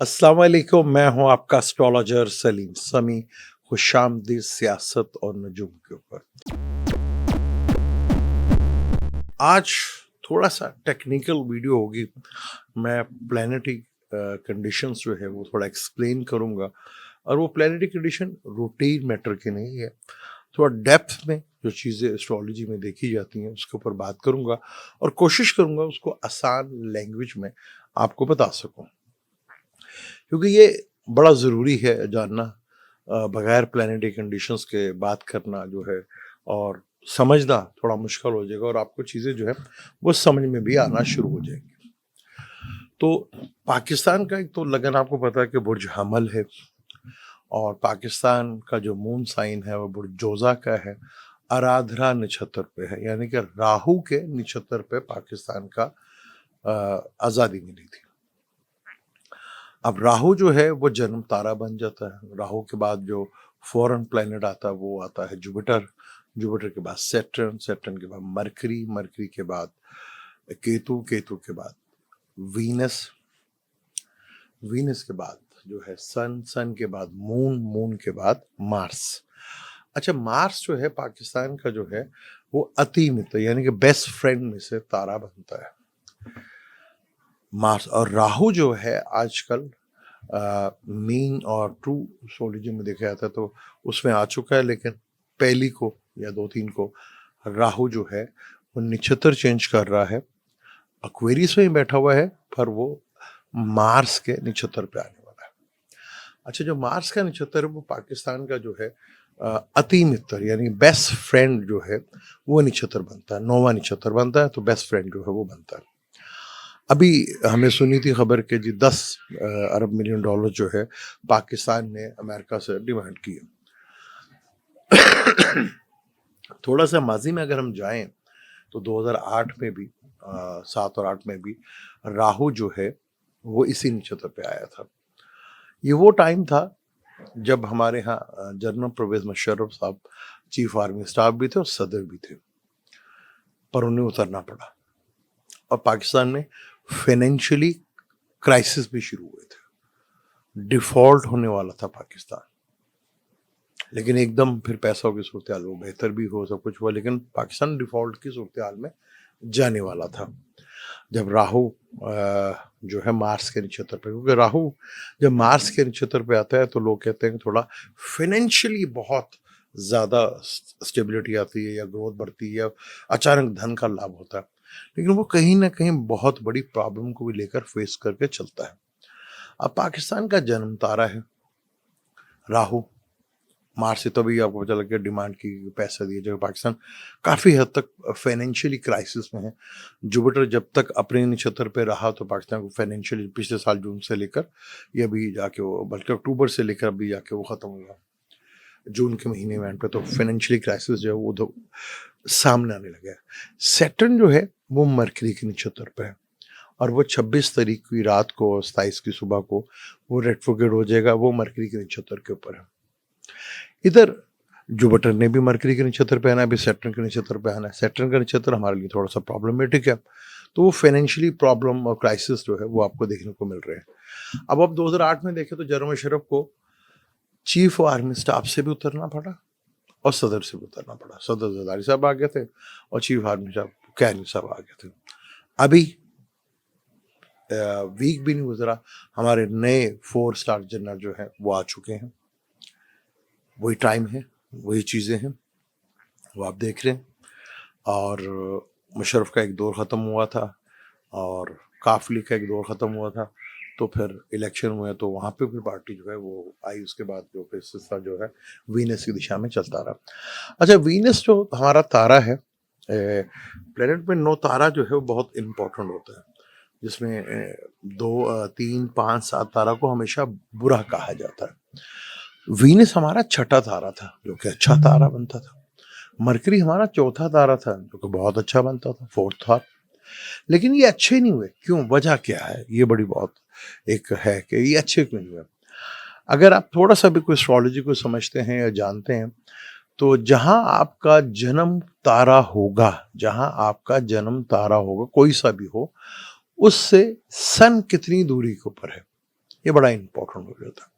अस्सलाम वालेकुम, मैं हूं आपका एस्ट्रोलॉजर सलीम समी। खुशामदीद सियासत और नजूम के ऊपर। आज थोड़ा सा टेक्निकल वीडियो होगी। मैं प्लानिटरी कंडीशंस जो है वो थोड़ा एक्सप्लेन करूंगा, और वो प्लानिटरी कंडीशन रूटीन मैटर की नहीं है। थोड़ा डेप्थ में जो चीज़ें एस्ट्रोलॉजी में देखी जाती हैं उसके ऊपर बात करूंगा, और कोशिश करूंगा उसको आसान लैंग्वेज में आपको बता सकूं, क्योंकि ये बड़ा ज़रूरी है जानना। बगैर प्लानिटरी कंडीशंस के बात करना जो है और समझना थोड़ा मुश्किल हो जाएगा, और आपको चीज़ें जो है वो समझ में भी आना शुरू हो जाएंगी। तो पाकिस्तान का एक तो लगन आपको पता है कि बुर्ज हमल है, और पाकिस्तान का जो मून साइन है वो बुर्ज जोजा का है। आराधना नक्षत्र पे है, यानी कि राहु के नक्षत्र पे पाकिस्तान का आज़ादी मिली थी। अब राहु जो है वो जन्म तारा बन जाता है। राहु के बाद जो फॉरेन प्लेनेट आता है वो आता है जुपिटर। जुपिटर के बाद सैटर्न, सैटर्न के बाद मरकरी, मरकरी के बाद केतु, केतु के बाद वीनस, वीनस के बाद जो है सन, सन के बाद मून, मून के बाद मार्स। अच्छा, मार्स जो है पाकिस्तान का जो है वो अति मित्र यानी कि बेस्ट फ्रेंड में से तारा बनता है मार्स। और राहु जो है आजकल मीन और ट्रू एस्ट्रोलॉजी में देखा जाता है तो उसमें आ चुका है, लेकिन पहली को या 2-3 को राहु जो है वो नक्षत्र चेंज कर रहा है। एक्वेरियस में ही बैठा हुआ है, पर वो मार्स के नक्षत्र पे आने वाला है। अच्छा, जो मार्स का नक्षत्र है वो पाकिस्तान का जो है अति मित्र यानी बेस्ट फ्रेंड जो है वो नक्षत्र बनता है, 9वां नक्षत्र बनता है, तो बेस्ट फ्रेंड जो है वो बनता है। अभी हमें सुनी थी खबर कि जी 10 अरब मिलियन डॉलर जो है पाकिस्तान ने अमेरिका से डिमांड की है। थोड़ा सा माजी में अगर हम जाएं तो 2008 में भी 7 और 8 में भी राहु जो है वो इसी नक्षत्र पे आया था। ये वो टाइम था जब हमारे यहाँ जनरल परवेज मुशर्रफ साहब चीफ आर्मी स्टाफ भी थे और सदर भी थे, पर उन्हें उतरना पड़ा, और पाकिस्तान में फाइनेंशियली क्राइसिस भी शुरू हुए थे। डिफॉल्ट होने वाला था पाकिस्तान, लेकिन एकदम फिर पैसों की सूरत हाल वो बेहतर भी हो, सब कुछ हुआ, लेकिन पाकिस्तान डिफॉल्ट की सूरत हाल में जाने वाला था जब राहु जो है मार्स के नक्षत्र पे, क्योंकि राहु जब मार्स के नक्षत्र पे आता है तो लोग कहते हैं कि थोड़ा फाइनेंशियली बहुत ज़्यादा स्टेबिलिटी आती है या ग्रोथ बढ़ती है या अचानक धन का लाभ होता है, लेकिन वो कहीं ना कहीं बहुत बड़ी प्रॉब्लम को भी लेकर फेस करके चलता है। अब पाकिस्तान का जन्म तारा है राहु, मार्च से तभी आपको पता लग गया डिमांड की पैसा दिए, जो पाकिस्तान काफ़ी हद तक फाइनेंशियली क्राइसिस में है। जुपिटर जब तक अपने नक्षत्र पे रहा तो पाकिस्तान को फाइनेंशियली पिछले साल जून से लेकर ये अभी जाके वो, बल्कि अक्टूबर से लेकर अभी जाके वो ख़त्म हुआ जून के महीने में एंड पे, तो फाइनेंशियली क्राइसिस जो है वो तो सामने आने लगा है। सैटर्न जो है वो मरकरी के नक्षत्र पे है, और वो 26 तारीख की रात को और 27 की सुबह को वो रेट्रोग्रेड हो जाएगा। वो मरकरी के नक्षत्र के ऊपर है। इधर जुपिटर ने भी मरकरी के नक्षत्र पे आना है, अभी सैटर्न के नक्षत्र पे आना है। सैटर्न का नक्षत्र हमारे लिए थोड़ा सा प्रॉब्लमेटिक है, तो वो फाइनेंशियली प्रॉब्लम और क्राइसिस जो है वो आपको देखने को मिल रहे हैं। अब 2008 में देखें तो जनरल मुशर्रफ को चीफ आर्मी स्टाफ से भी उतरना पड़ा और सदर से भी उतरना पड़ा। सदर जरदारी साहब आ गए थे और चीफ आर्मी स्टाफ कैनी साहब आ गए थे। अभी वीक भी नहीं गुजरा, हमारे नए 4 स्टार जनरल जो है वो आ चुके हैं। वही टाइम है, वही चीज़ें हैं, वो आप देख रहे हैं। और मुशर्रफ का एक दौर ख़त्म हुआ था और काफली का एक दौर ख़त्म हुआ था, तो फिर इलेक्शन हुए तो वहाँ पे भी पार्टी जो है वो आई। उसके बाद जो फिर सिलसिला जो है वीनस की दिशा में चलता रहा। अच्छा, वीनस जो हमारा तारा है, प्लेनेट में 9 तारा जो है वो बहुत इम्पोर्टेंट होता है, जिसमें 2, 3, 5, 7 तारा को हमेशा बुरा कहा जाता है। वीनस हमारा छठा तारा था जो कि अच्छा तारा बनता था। मरकरी हमारा चौथा तारा था जो कि बहुत अच्छा बनता था, फोर्थ था। लेकिन ये अच्छे नहीं हुए, क्यों, वजह क्या है, ये बड़ी बहुत एक है कि ये अच्छे क्यों नहीं हुए। अगर आप थोड़ा सा भी कोई एस्ट्रोलॉजी को समझते हैं या जानते हैं, तो जहां आपका जन्म तारा होगा, जहां आपका जन्म तारा होगा कोई सा भी हो, उससे सन कितनी दूरी के ऊपर है, ये बड़ा इंपॉर्टेंट हो जाता है।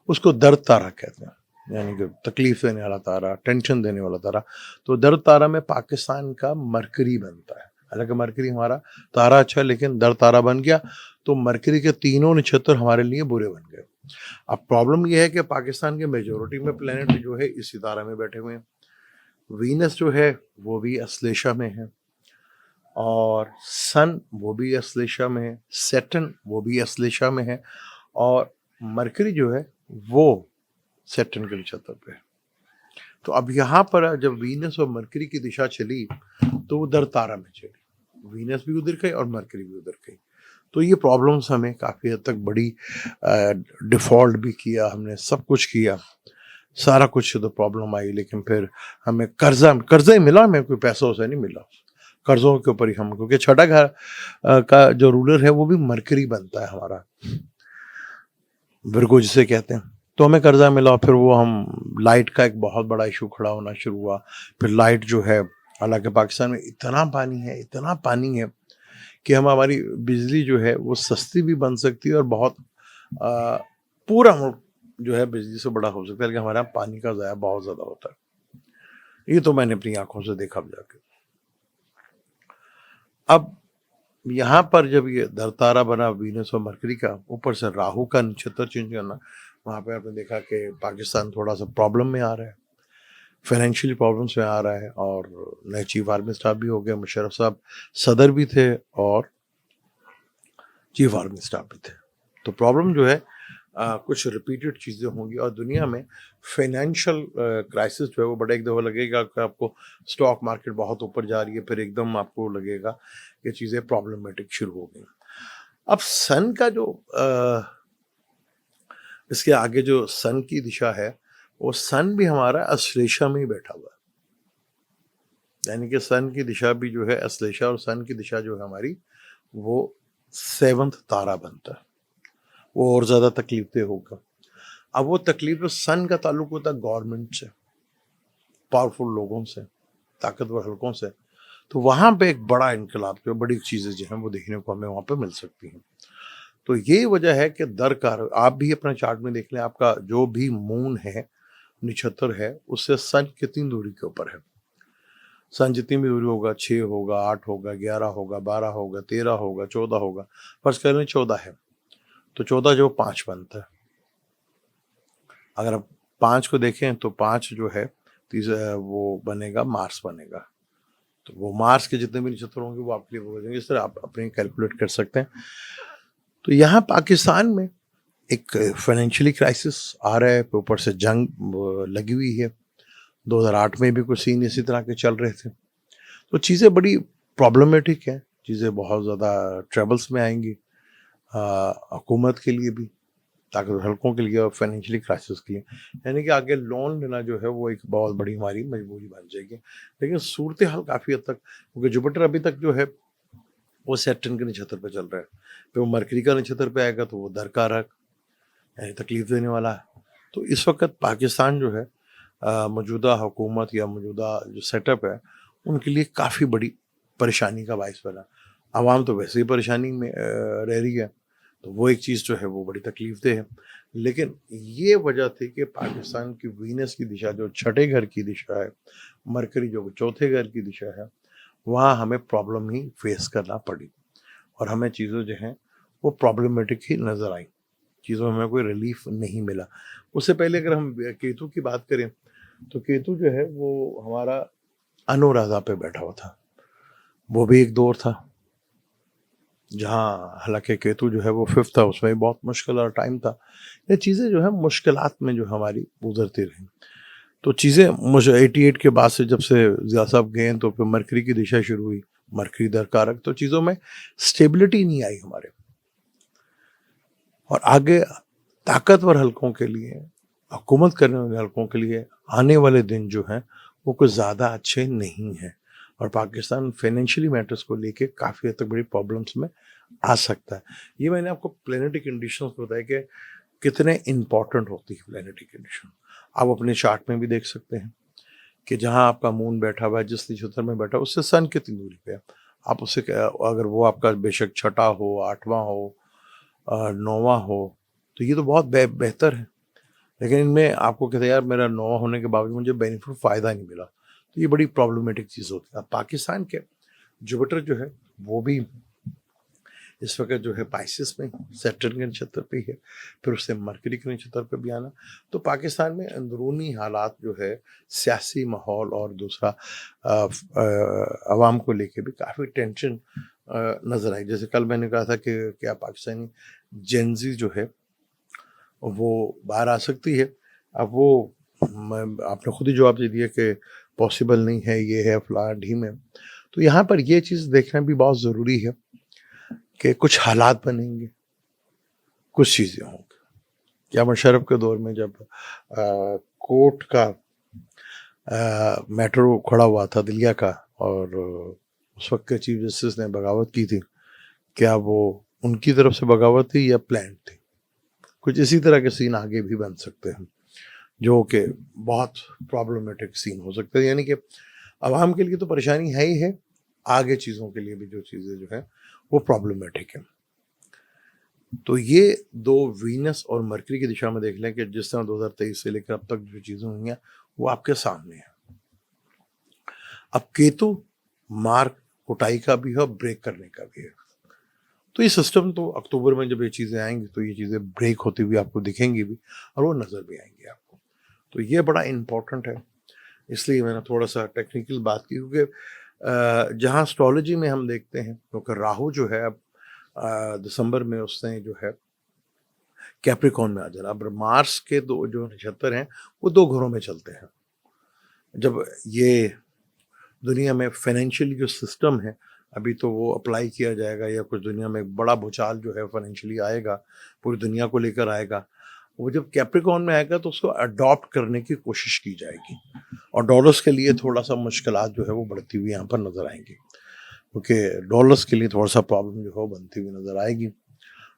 उसको दर्द तारा कहते हैं, यानी कि तकलीफ देने वाला तारा, टेंशन देने वाला तारा। तो दर्द तारा में पाकिस्तान का मरकरी बनता है। हालांकि मरकरी हमारा तारा अच्छा है, लेकिन दर्द तारा बन गया तो मरकरी के तीनों नक्षत्र हमारे लिए बुरे बन गए। अब प्रॉब्लम यह है कि पाकिस्तान के मेजोरिटी में प्लेनेट जो है इसी तारा में बैठे हुए हैं। वीनस जो है वो भी अश्लेषा में है, और सन वो भी अश्लेषा में है, सैटर्न वो भी अश्लेषा में है, और मरकरी जो है वो सैटर्न के नक्षत्र पे है। तो अब यहाँ पर जब वीनस और मरकरी की दिशा चली तो वो उधर तारा में चली, वीनस भी उधर गई और मरकरी भी उधर गई। तो ये प्रॉब्लम्स हमें काफ़ी हद तक बड़ी, डिफ़ॉल्ट भी किया हमने, सब कुछ किया, सारा कुछ तो प्रॉब्लम आई। लेकिन फिर हमें कर्जा ही मिला, हमें कोई पैसा उसे नहीं मिला, कर्जों के ऊपर ही हम, क्योंकि छठा घर का जो रूलर है वो भी मरकरी बनता है हमारा, विर्गो जिसे कहते हैं। तो हमें कर्जा मिला, फिर वो हम लाइट का एक बहुत बड़ा इशू खड़ा होना शुरू हुआ। फिर लाइट जो है, हालांकि पाकिस्तान में इतना पानी है कि हमारी बिजली जो है वो सस्ती भी बन सकती है और बहुत पूरा मुल्क जो है बिजली से बड़ा हो सकता है, लेकिन हमारे यहाँ पानी का ज़ाया बहुत ज़्यादा होता है। ये तो मैंने अपनी आंखों से देखा जाके। अब यहाँ पर जब ये दरतारा बना वीनस और मरकरी का, ऊपर से राहु का नक्षत्र चेंज करना, वहाँ पे आपने देखा कि पाकिस्तान थोड़ा सा प्रॉब्लम में आ रहा है, फाइनेंशियली प्रॉब्लम्स में आ रहा है। और नए चीफ आर्मी स्टाफ भी हो गए, मुशर्रफ साहब सदर भी थे और चीफ आर्मी स्टाफ भी थे। तो प्रॉब्लम जो है कुछ रिपीटेड चीज़ें होंगी, और दुनिया में फाइनेंशियल क्राइसिस जो है वो बड़ा, एक दफ़ा लगेगा कि आपको स्टॉक मार्केट बहुत ऊपर जा रही है, फिर एकदम आपको लगेगा कि चीज़ें प्रॉब्लमेटिक शुरू हो गई। अब सन का जो इसके आगे जो सन की दिशा है, वो सन भी हमारा अश्लेषा में ही बैठा हुआ है, यानी कि सन की दिशा भी जो है अश्लेषा, और सन की दिशा जो है हमारी वो 7th तारा बनता है, वो और ज़्यादा तकलीफ होगा। अब वो तकलीफ सन का ताल्लुक होता है गवर्नमेंट से, पावरफुल लोगों से, ताकतवर हलकों से। तो वहाँ पे एक बड़ा इनकलाब, जो बड़ी चीज़ें जो हैं वो देखने को हमें वहाँ पे मिल सकती हैं। तो ये वजह है कि दरकार आप भी अपने चार्ट में देख लें, आपका जो भी मून है, नक्षत्र है, उससे सन कितनी दूरी के ऊपर है। सन जितनी भी दूरी होगा, 6 होगा, 8 होगा, 11 होगा, 12 होगा, 13 होगा, 14 होगा, फर्ज कर लें 14 है, तो 14 जो 5 बनता है। अगर आप 5 को देखें तो 5 जो है वो बनेगा, मार्स बनेगा। तो वो मार्स के जितने भी नक्षत्र होंगे वो आपके लिए हो जाएंगे। इस तरह आप अपने कैलकुलेट कर सकते हैं। तो यहाँ पाकिस्तान में एक फाइनेंशियली क्राइसिस आ रहा है, ऊपर से जंग लगी हुई है। 2008 में भी कुछ सीन इसी तरह के चल रहे थे। तो चीज़ें बड़ी प्रॉब्लमेटिक हैं, चीज़ें बहुत ज़्यादा ट्रबल्स में आएंगी हुकूमत के लिए भी, ताकतवर हलकों के लिए और फाइनेंशियली क्राइसिस के लिए। यानी कि आगे लोन लेना जो है वो एक बहुत बड़ी हमारी मजबूरी बन जाएगी। लेकिन सूरत हाल काफ़ी हद तक, क्योंकि जुपिटर अभी तक जो है वो सैटर्न के नक्षत्र पे चल रहा है, फिर वो मरकरी का नक्षत्र पे आएगा तो वो दरकारक, यानी तकलीफ देने वाला है। तो इस वक्त पाकिस्तान जो है मौजूदा हुकूमत या मौजूदा जो सेटअप है, उनके लिए काफ़ी बड़ी परेशानी का बायस बना। आवाम तो वैसे ही परेशानी में रह रही है, तो वो एक चीज़ जो है वो बड़ी तकलीफ दे है। लेकिन ये वजह थी कि पाकिस्तान की वीनस की दिशा जो छठे घर की दिशा है, मरकरी जो चौथे घर की दिशा है, वहाँ हमें प्रॉब्लम ही फेस करना पड़ी, और हमें चीज़ें जो हैं वो प्रॉब्लमेटिक ही नज़र आई, चीज़ों में हमें कोई रिलीफ नहीं मिला। उससे पहले अगर हम केतु की बात करें, तो केतु जो है वो हमारा अनुराधा पे बैठा हुआ था। वो भी एक दौर था जहाँ, हालांकि केतु जो है वो 5th था, उसमें भी बहुत मुश्किल और टाइम था। ये चीज़ें जो है मुश्किलात में जो हमारी गुजरती रही। तो चीज़ें मुझे 88 के बाद से, जब से ज़िया साहब गए, तो फिर मरकरी की दिशा शुरू हुई, मरकरी दरकारक, तो चीज़ों में स्टेबिलिटी नहीं आई हमारे। और आगे ताकतवर हलकों के लिए, हुकूमत करने वाले हलकों के लिए आने वाले दिन जो हैं वो कुछ ज़्यादा अच्छे नहीं हैं, और पाकिस्तान फाइनेंशियली मैटर्स को लेके काफ़ी हद तक बड़ी प्रॉब्लम्स में आ सकता है। ये मैंने आपको प्लैनेटरी कंडीशंस बताया कि कितने इम्पॉर्टेंट होती है प्लैनेटरी कंडीशन। आप अपने चार्ट में भी देख सकते हैं कि जहाँ आपका मून बैठा हुआ है, जिस नक्षत्र में बैठा है, उससे सन कितनी दूरी पे है। आप उससे अगर वो आपका बेशक छठा हो, 8वां हो, 9वां हो, तो ये तो बहुत बेहतर है, लेकिन इनमें आपको कहते हैं यार मेरा नौवां होने के बावजूद मुझे बेनिफिट फ़ायदा नहीं मिला, तो ये बड़ी प्रॉब्लमेटिक चीज़ होती है। अब पाकिस्तान के जुपिटर जो है वो भी इस वक्त जो है पाइसेस में सैटर्न के नक्षत्र पे ही है, फिर उससे मरकरी के नक्षत्र पे भी आना। तो पाकिस्तान में अंदरूनी हालात जो है, सियासी माहौल और दूसरा आवाम को लेके भी काफ़ी टेंशन नज़र आई। जैसे कल मैंने कहा था कि क्या पाकिस्तानी जेनजी जो है वो बाहर आ सकती है। अब वो आपने खुद ही जवाब दे दिया कि पॉसिबल नहीं है, ये है फलां ढीम है। तो यहाँ पर ये चीज़ देखना भी बहुत ज़रूरी है कि कुछ हालात बनेंगे, कुछ चीज़ें होंगी। क्या मुशर्रफ के दौर में जब कोर्ट का मेट्रो खड़ा हुआ था दिल्लिया का, और उस वक्त के चीफ जस्टिस ने बगावत की थी, क्या वो उनकी तरफ से बगावत थी या प्लान थी? कुछ इसी तरह के सीन आगे भी बन सकते हैं, जो कि बहुत प्रॉब्लमेटिक सीन हो सकते हैं। यानी कि आवाम के लिए तो परेशानी है ही है, आगे चीज़ों के लिए भी जो चीज़ें जो हैं वो प्रॉब्लमेटिक है। तो ये दो वीनस और मरकरी की दिशा में देख लें कि जिस तरह 2023 से लेकर अब तक जो चीज़ें हुई हैं वो आपके सामने है। अब केतु मार्क कुटाई का भी है और ब्रेक करने का भी है। तो ये सिस्टम तो अक्टूबर में जब ये चीज़ें आएंगी तो ये चीज़ें ब्रेक होती हुई आपको दिखेंगी भी और वो नज़र भी आएंगी आपको। तो ये बड़ा इम्पोर्टेंट है, इसलिए मैंने थोड़ा सा टेक्निकल बात की, क्योंकि जहाँ एस्ट्रोलॉजी में हम देखते हैं क्योंकि राहु जो है अब दिसंबर में उसने जो है कैप्रिकॉन में आ जाना। अब मार्स के दो जो नक्षत्र हैं वो दो घरों में चलते हैं। जब ये दुनिया में फाइनेंशियल जो सिस्टम है अभी तो वो अप्लाई किया जाएगा, या कुछ दुनिया में एक बड़ा भूचाल जो है फाइनेंशियली आएगा, पूरी दुनिया को लेकर आएगा। वो जब कैप्रिकॉन में आएगा तो उसको अडॉप्ट करने की कोशिश की जाएगी, और डॉलर्स के लिए थोड़ा सा मुश्किलात जो है वो बढ़ती हुई यहाँ पर नज़र आएंगी, क्योंकि डॉलर्स के लिए थोड़ा सा प्रॉब्लम जो है वो बनती हुई नज़र आएगी,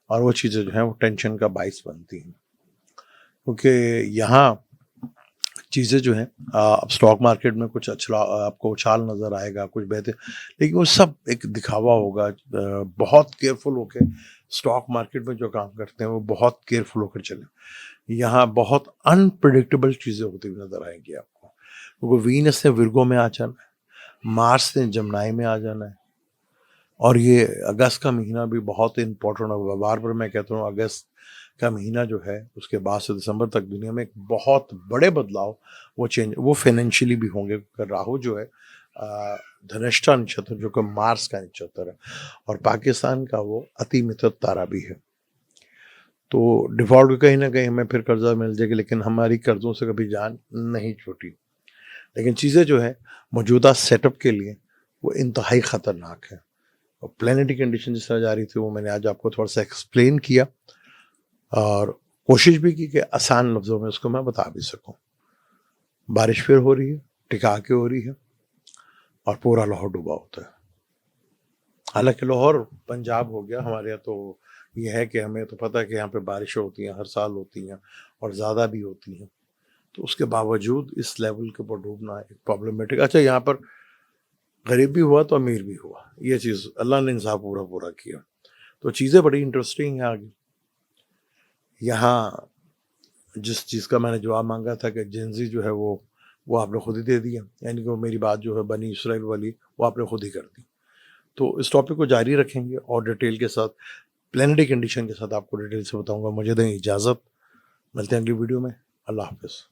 और वो चीज़ें जो हैं वो टेंशन का बाइस बनती हैं। क्योंकि यहाँ चीज़ें जो हैं अब स्टॉक मार्केट में कुछ अच्छा आपको उछाल नज़र आएगा, कुछ बेहतर, लेकिन वो सब एक दिखावा होगा। बहुत केयरफुल होकर स्टॉक मार्केट में जो काम करते हैं वो बहुत केयरफुल होकर चलें। यहाँ बहुत अनप्रिडिक्टेबल चीज़ें होती हुई नज़र आएंगी आपको, क्योंकि वीनस ने विर्गो में आ जाना है, मार्स ने जमनाई में आ जाना है, और ये अगस्त का महीना भी बहुत इम्पोर्टेंट होगा। बार बार मैं कहता हूँ अगस्त का महीना जो है उसके बाद से दिसंबर तक दुनिया में एक बहुत बड़े बदलाव वो फाइनेंशियली भी होंगे, क्योंकि राहु जो है धनिष्ठा नक्षत्र जो कि मार्स का नक्षत्र है, और पाकिस्तान का वो अति मित्र तारा भी है। तो डिफॉल्ट कहीं ना कहीं हमें फिर कर्जा मिल जाएगा, लेकिन हमारी कर्जों से कभी जान नहीं छूटी। लेकिन चीज़ें जो है मौजूदा सेटअप के लिए वो इंतहाई ख़तरनाक है, और प्लानिटरी कंडीशन जिस तरह जा रही थी वो मैंने आज आपको थोड़ा सा एक्सप्लेन किया, और कोशिश भी की कि आसान लफ्ज़ों में उसको मैं बता भी सकूं। बारिश फिर हो रही है, टिका के हो रही है, और पूरा लाहौर डूबा होता है। हालांकि लाहौर पंजाब हो गया, हमारे यहाँ तो ये है कि हमें तो पता है कि यहाँ पे बारिशें होती हैं, हर साल होती हैं और ज़्यादा भी होती हैं, तो उसके बावजूद इस लेवल के ऊपर डूबना एक प्रॉब्लमेटिक। अच्छा, यहाँ पर गरीब भी हुआ तो अमीर भी हुआ, ये चीज़ अल्लाह ने इंसाफ पूरा पूरा किया। तो चीज़ें बड़ी इंटरेस्टिंग हैं आगे। यहाँ जिस चीज़ का मैंने जवाब मांगा था कि जेंजी जो है वो आपने खुद ही दे दिया, यानी कि वो मेरी बात जो है बनी इसराइल वाली वो आपने खुद ही कर दी। तो इस टॉपिक को जारी रखेंगे और डिटेल के साथ, प्लानिटरी कंडीशन के साथ आपको डिटेल से बताऊंगा। मुझे दें इजाज़त, मिलते हैं अगली वीडियो में। अल्लाह हाफ़िज़।